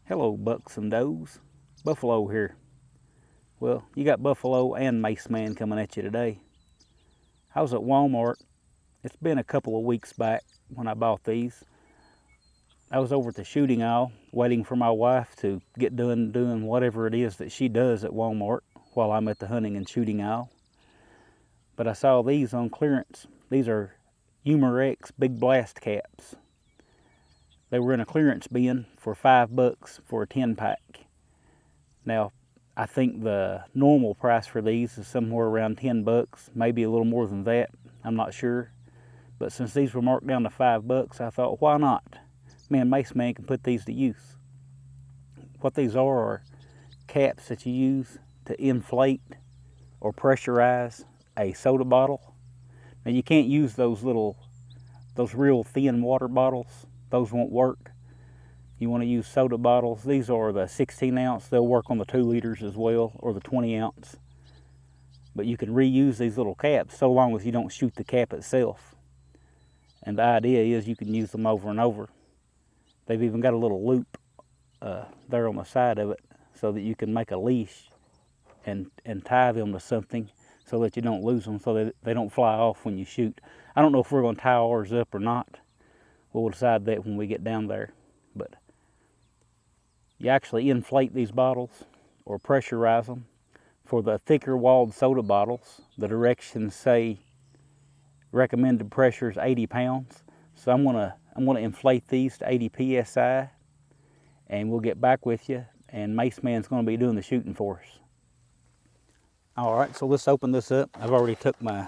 Hello, bucks and does. Buffalo here. Well, you got Buffalo and Mase Man coming at you today. I was at Walmart. It's been a couple of weeks back when I bought these. I was over at the shooting aisle waiting for my wife to get done doing whatever it is that she does at Walmart while I'm at the hunting and shooting aisle. But I saw these on clearance. These are Umarex big blast caps. They were in a clearance bin for $5 for a 10-pack. Now, I think the normal price for these is somewhere around $10, maybe a little more than that. I'm not sure. But since these were marked down to $5, I thought, why not? Me and Mase Man can put these to use. What these are caps that you use to inflate or pressurize a soda bottle. Now, you can't use those real thin water bottles. Those won't work. You want to use soda bottles. These are the 16 ounce. They'll work on the 2 liters as well, or the 20 ounce. But you can reuse these little caps so long as you don't shoot the cap itself. And the idea is you can use them over and over. They've even got a little loop there on the side of it so that you can make a leash and tie them to something so that you don't lose them, so that they don't fly off when you shoot. I don't know if we're going to tie ours up or not. We'll decide that when we get down there. But you actually inflate these bottles or pressurize them. For the thicker walled soda bottles, the directions say recommended pressure is 80 pounds. So I'm gonna inflate these to 80 psi, and we'll get back with you. And Mase Man's gonna be doing the shooting for us. All right, so let's open this up. I've already took my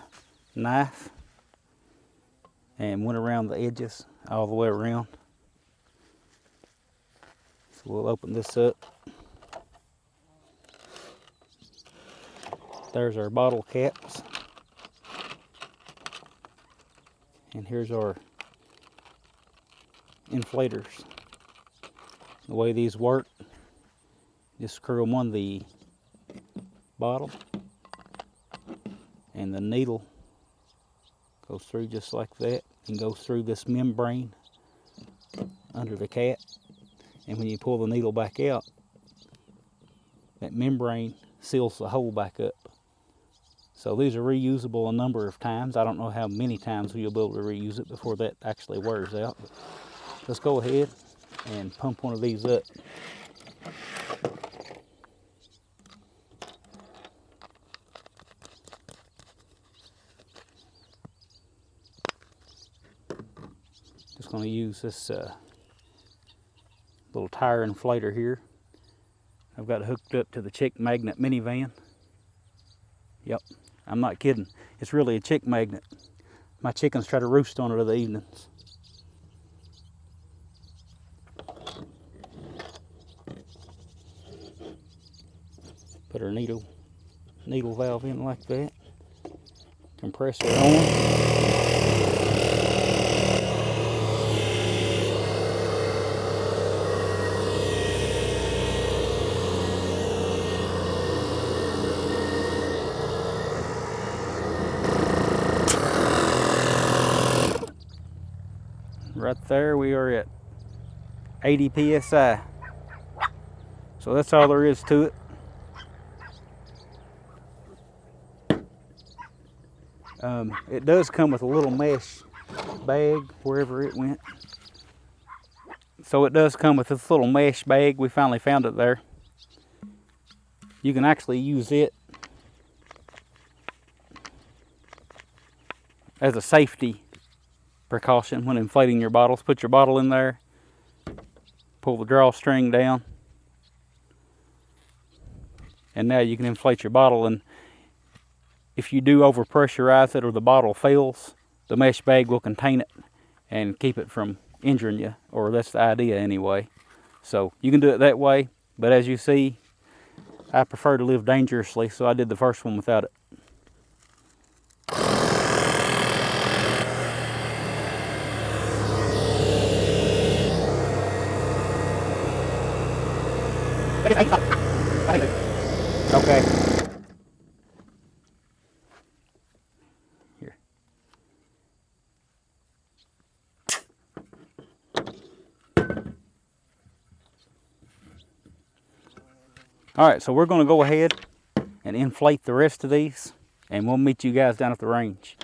knife and went around the edges all the way around. So we'll open this up. There's our bottle caps. And here's our inflators. The way these work, just screw them on the bottle, and the needle goes through just like that and goes through this membrane under the cap. And when you pull the needle back out, that membrane seals the hole back up. So these are reusable a number of times. I don't know how many times you'll be able to reuse it before that actually wears out. But let's go ahead and pump one of these up. Just going to use this little tire inflator here. I've got it hooked up to the chick magnet minivan. Yep, I'm not kidding. It's really a chick magnet. My chickens try to roost on it in the evenings. Put our needle valve in like that. Compressor on. Right there, we are at 80 psi. So that's all there is to it. It does come with a little mesh bag wherever it went. So it does come with this little mesh bag. We finally found it there. You can actually use it as a safety precaution when inflating your bottles. Put your bottle in there, pull the drawstring down, and now you can inflate your bottle. And if you do over pressurize it or the bottle fails, the mesh bag will contain it and keep it from injuring you, or that's the idea anyway. So you can do it that way, but as you see, I prefer to live dangerously, so I did the first one without it. Okay. Here. All right, so we're gonna go ahead and inflate the rest of these, and we'll meet you guys down at the range.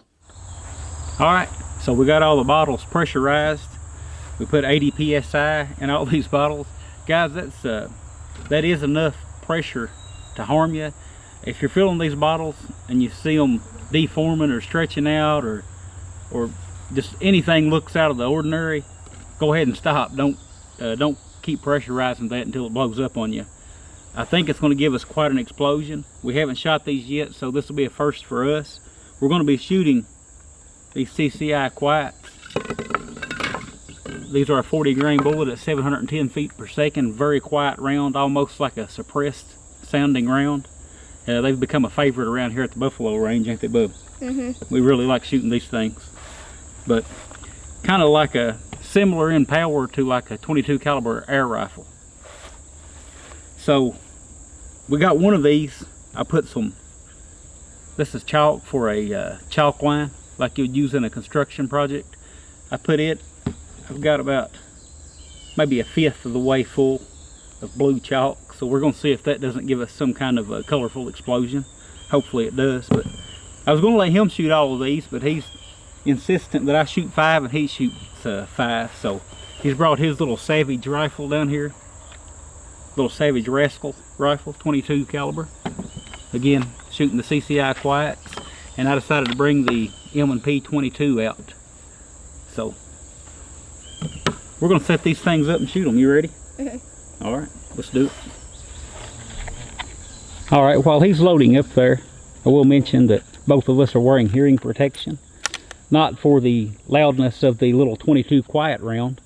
All right, so we got all the bottles pressurized. We put 80 psi in all these bottles. Guys, that is enough pressure to harm you. If you're filling these bottles and you see them deforming or stretching out, or just anything looks out of the ordinary, go ahead and stop. Don't keep pressurizing that until it blows up on you. I think it's going to give us quite an explosion. We haven't shot these yet, so this will be a first for us. We're going to be shooting these CCI quiets. These are a 40 grain bullet at 710 feet per second. Very quiet round, almost like a suppressed sounding round. They've become a favorite around here at the buffalo range, ain't they, bub? We really like shooting these things. But kind of like a similar in power to like a 22 caliber air rifle. So we got one of these. I put some, this is chalk for a chalk line like you'd use in a construction project. I put it, I've got about maybe a fifth of the way full of blue chalk. So we're going to see if that doesn't give us some kind of a colorful explosion. Hopefully it does. But I was going to let him shoot all of these, but he's insistent that I shoot 5 and he shoots 5. So he's brought his little Savage rifle down here. Little Savage Rascal rifle, 22 caliber. Again, shooting the CCI quiets. And I decided to bring the M&P 22 out. So we're going to set these things up and shoot them. You ready? All right, let's do it. All right, while he's loading up there, I will mention that both of us are wearing hearing protection. Not for the loudness of the little 22 quiet round,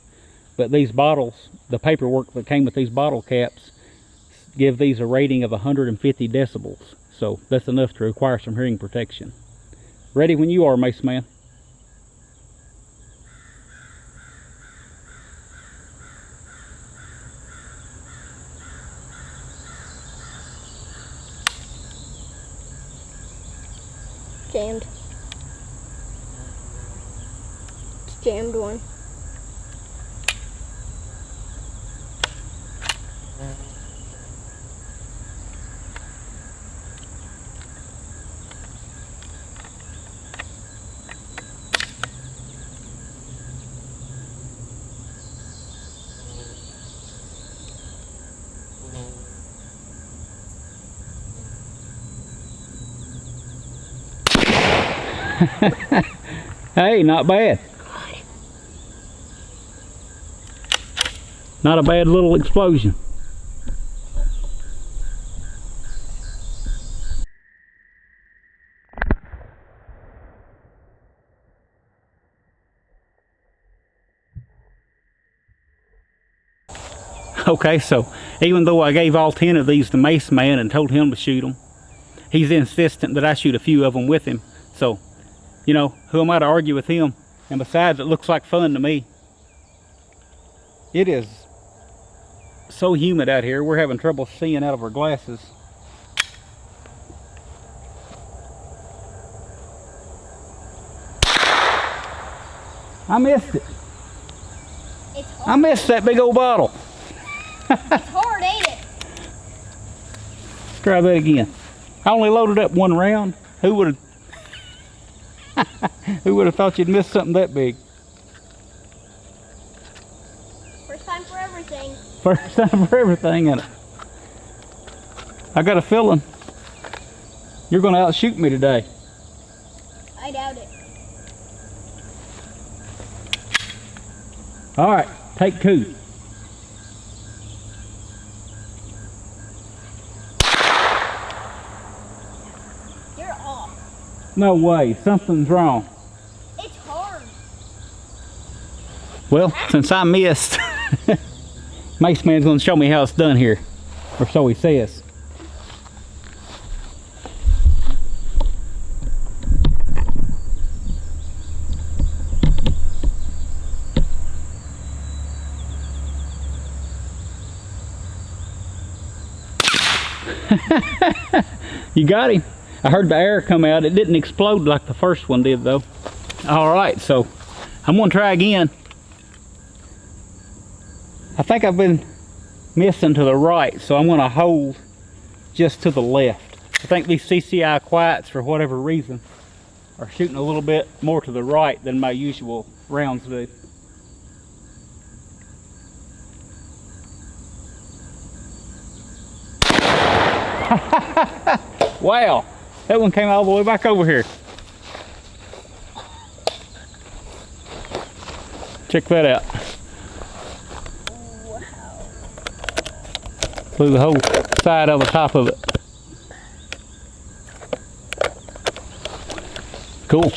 but these bottles, the paperwork that came with these bottle caps, give these a rating of 150 decibels. So that's enough to require some hearing protection. Ready when you are, Mase Man. Jammed. It's jammed one. Hey, not bad. Not a bad little explosion. Okay, so even though I gave all 10 of these to Mase Man and told him to shoot them, he's insistent that I shoot a few of them with him. So, you know, who am I to argue with him? And besides, it looks like fun to me. It is so humid out here, we're having trouble seeing out of our glasses. I missed it. It's hard. I missed that big old bottle. It's hard, ain't it? Let's try that again. I only loaded up one round. Who would have thought you'd miss something that big? First time for everything. First time for everything, and I got a feeling you're going to outshoot me today. I doubt it. All right, take 2. You're off. No way, something's wrong. It's hard. Well, since I missed, Mase Man's going to show me how it's done here, or so he says. You got him. I heard the air come out. It didn't explode like the first one did though. All right, so I'm gonna try again. I think I've been missing to the right, so I'm gonna hold just to the left. I think these CCI quiets, for whatever reason, are shooting a little bit more to the right than my usual rounds do. Wow, that one came all the way back over here. Check that out. Wow. Through the whole side of the top of it. Cool.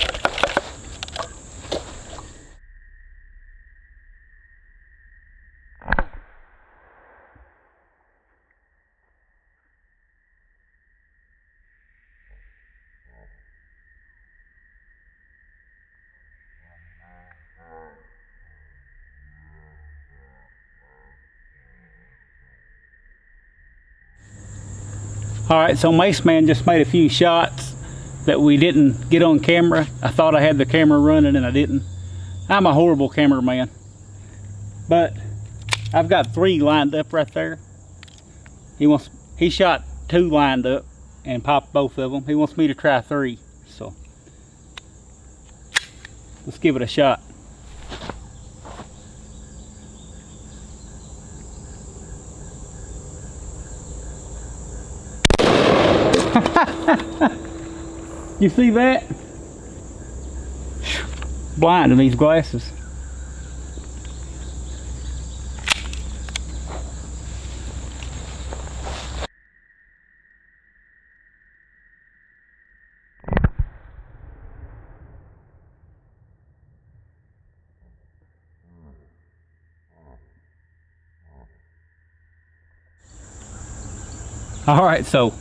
All right, so Mase Man just made a few shots that we didn't get on camera. I thought I had the camera running and I didn't. I'm a horrible cameraman. But I've got 3 lined up right there. He shot 2 lined up and popped both of them. He wants me to try 3. So let's give it a shot. You see that? Blind in these glasses. All right, so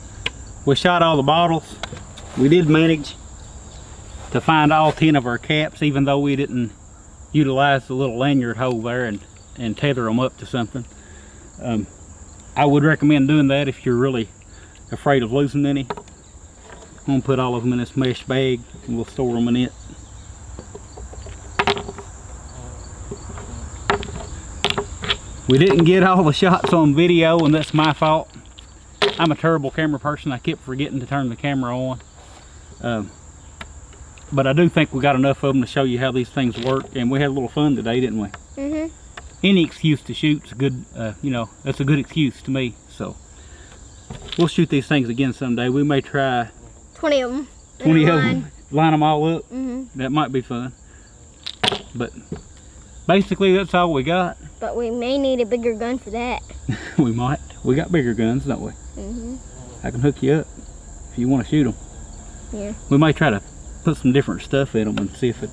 we shot all the bottles. We did manage to find all 10 of our caps, even though we didn't utilize the little lanyard hole there and tether them up to something. I would recommend doing that if you're really afraid of losing any. I'm gonna put all of them in this mesh bag and we'll store them in it. We didn't get all the shots on video, and that's my fault. I'm a terrible camera person. I kept forgetting to turn the camera on. But I do think we got enough of them to show you how these things work, and we had a little fun today, didn't we? Mm-hmm. Any excuse to shoot's good. You know, that's a good excuse to me. So we'll shoot these things again someday. We may try 20 of them. 20 of them, line them all up. Mm-hmm. That might be fun. But basically, that's all we got. But we may need a bigger gun for that. We might. We got bigger guns, don't we? Mm-hmm. I can hook you up if you want to shoot them. Yeah. We might try to put some different stuff in them and see if it,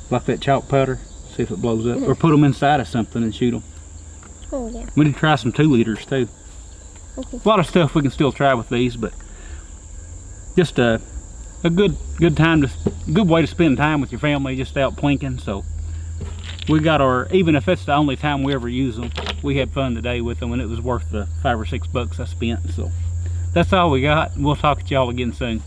like that chalk powder, see if it blows up. Or put them inside of something and shoot them. Oh, yeah. We need to try some 2-liters too. Okay. A lot of stuff we can still try with these, but just a good way to spend time with your family, just out plinking. So we got our, even if it's the only time we ever use them, we had fun today with them, and it was worth the $5 or $6 I spent. So that's all we got. We'll talk to y'all again soon.